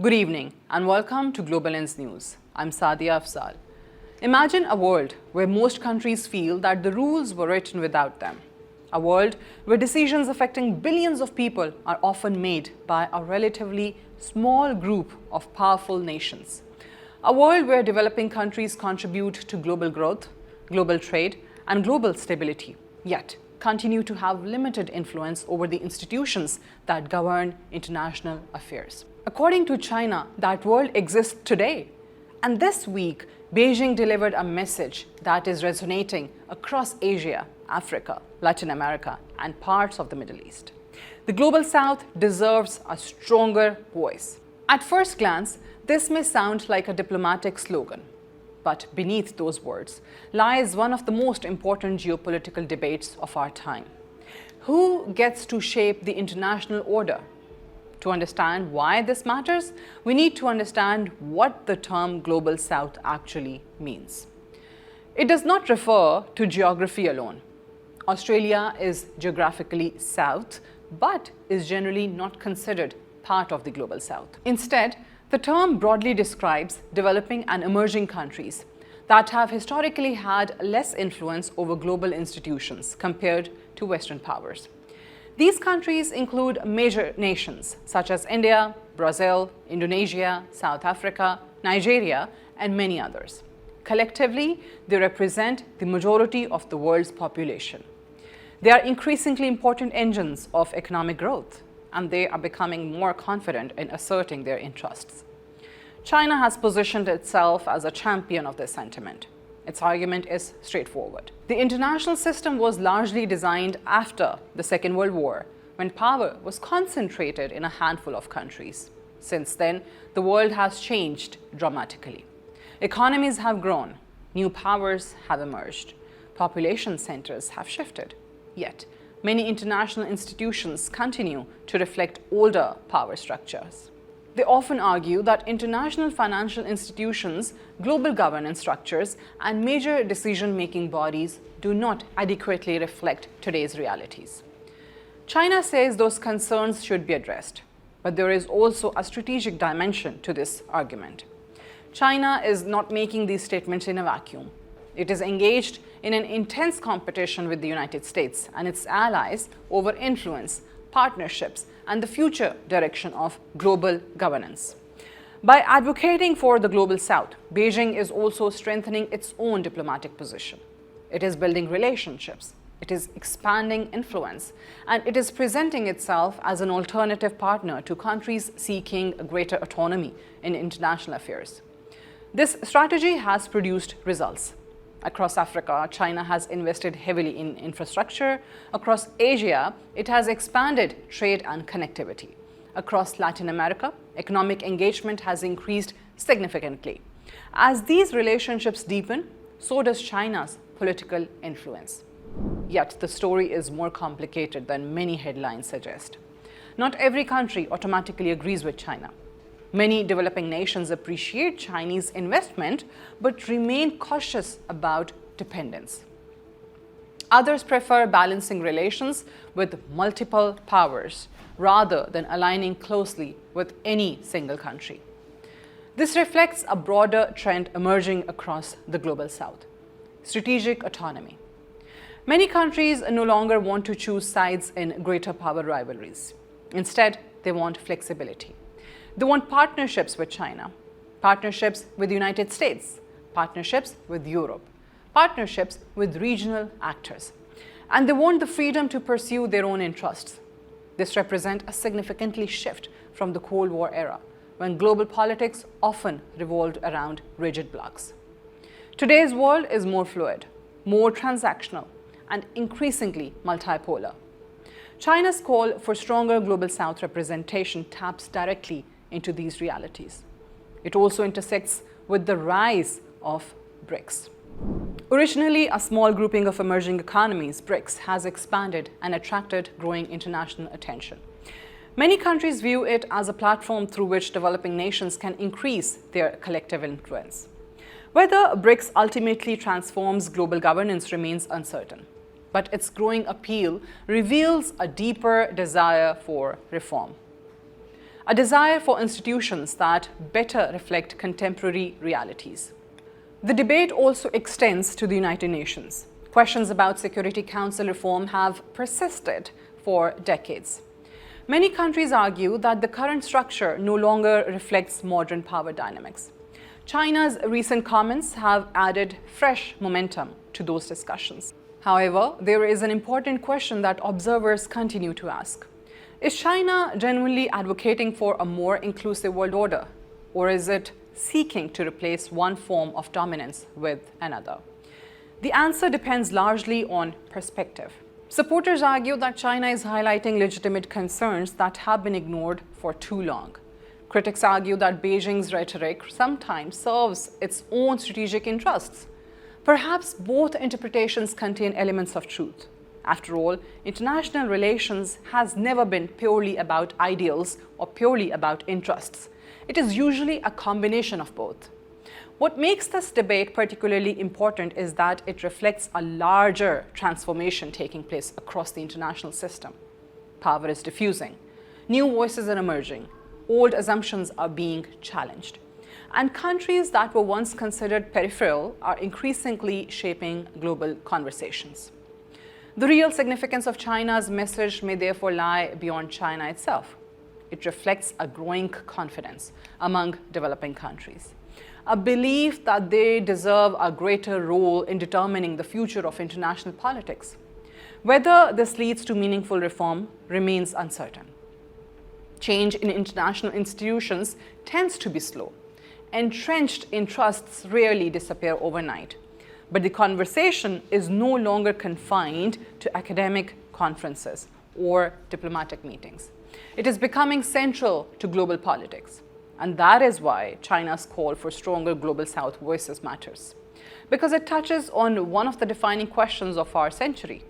Good evening and welcome to Global Lens News. I'm Sadia Afzal. Imagine a world where most countries feel that the rules were written without them. A world where decisions affecting billions of people are often made by a relatively small group of powerful nations. A world where developing countries contribute to global growth, global trade, and global stability, yet continue to have limited influence over the institutions that govern international affairs. According to China, that world exists today. And this week, Beijing delivered a message that is resonating across Asia, Africa, Latin America, and parts of the Middle East. The Global South deserves a stronger voice. At first glance, this may sound like a diplomatic slogan, but beneath those words lies one of the most important geopolitical debates of our time. Who gets to shape the international order? To understand why this matters, we need to understand what the term Global South actually means. It does not refer to geography alone. Australia is geographically south, but is generally not considered part of the Global South. Instead, the term broadly describes developing and emerging countries that have historically had less influence over global institutions compared to Western powers. These countries include major nations such as India, Brazil, Indonesia, South Africa, Nigeria, and many others. Collectively, they represent the majority of the world's population. They are increasingly important engines of economic growth, and they are becoming more confident in asserting their interests. China has positioned itself as a champion of this sentiment. Its argument is straightforward. The international system was largely designed after the Second World War, when power was concentrated in a handful of countries. Since then, the world has changed dramatically. Economies have grown, new powers have emerged, population centers have shifted. Yet, many international institutions continue to reflect older power structures. They often argue that international financial institutions, global governance structures, and major decision-making bodies do not adequately reflect today's realities. China says those concerns should be addressed, but there is also a strategic dimension to this argument. China is not making these statements in a vacuum. It is engaged in an intense competition with the United States and its allies over influence, partnerships, and the future direction of global governance. By advocating for the Global South, Beijing is also strengthening its own diplomatic position. It is building relationships, it is expanding influence, and it is presenting itself as an alternative partner to countries seeking greater autonomy in international affairs. This strategy has produced results. Across Africa, China has invested heavily in infrastructure. Across Asia, it has expanded trade and connectivity. Across Latin America, economic engagement has increased significantly. As these relationships deepen, so does China's political influence. Yet the story is more complicated than many headlines suggest. Not every country automatically agrees with China. Many developing nations appreciate Chinese investment but remain cautious about dependence. Others prefer balancing relations with multiple powers rather than aligning closely with any single country. This reflects a broader trend emerging across the Global South: strategic autonomy. Many countries no longer want to choose sides in greater power rivalries. Instead, they want flexibility. They want partnerships with China, partnerships with the United States, partnerships with Europe, partnerships with regional actors. And they want the freedom to pursue their own interests. This represents a significant shift from the Cold War era, when global politics often revolved around rigid blocks. Today's world is more fluid, more transactional, and increasingly multipolar. China's call for stronger Global South representation taps directly into these realities. It also intersects with the rise of BRICS. Originally a small grouping of emerging economies, BRICS has expanded and attracted growing international attention. Many countries view it as a platform through which developing nations can increase their collective influence. Whether BRICS ultimately transforms global governance remains uncertain, but its growing appeal reveals a deeper desire for reform. a desire for institutions that better reflect contemporary realities. The debate also extends to the United Nations. Questions about Security Council reform have persisted for decades. Many countries argue that the current structure no longer reflects modern power dynamics. China's recent comments have added fresh momentum to those discussions. However, there is an important question that observers continue to ask. Is China genuinely advocating for a more inclusive world order, or is it seeking to replace one form of dominance with another? The answer depends largely on perspective. Supporters argue that China is highlighting legitimate concerns that have been ignored for too long. Critics argue that Beijing's rhetoric sometimes serves its own strategic interests. Perhaps both interpretations contain elements of truth. After all, international relations has never been purely about ideals or purely about interests. It is usually a combination of both. What makes this debate particularly important is that it reflects a larger transformation taking place across the international system. Power is diffusing. New voices are emerging. Old assumptions are being challenged. And countries that were once considered peripheral are increasingly shaping global conversations. The real significance of China's message may therefore lie beyond China itself. It reflects a growing confidence among developing countries, a belief that they deserve a greater role in determining the future of international politics. Whether this leads to meaningful reform remains uncertain. Change in international institutions tends to be slow. Entrenched interests rarely disappear overnight. But the conversation is no longer confined to academic conferences or diplomatic meetings. It is becoming central to global politics. And that is why China's call for stronger Global South voices matters. Because it touches on one of the defining questions of our century.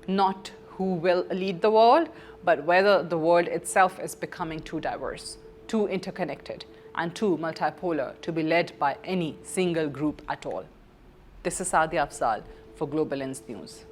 Not who will lead the world, but whether the world itself is becoming too diverse, too interconnected, and too multipolar to be led by any single group at all. This is Sadia Afzal for Global Lens News.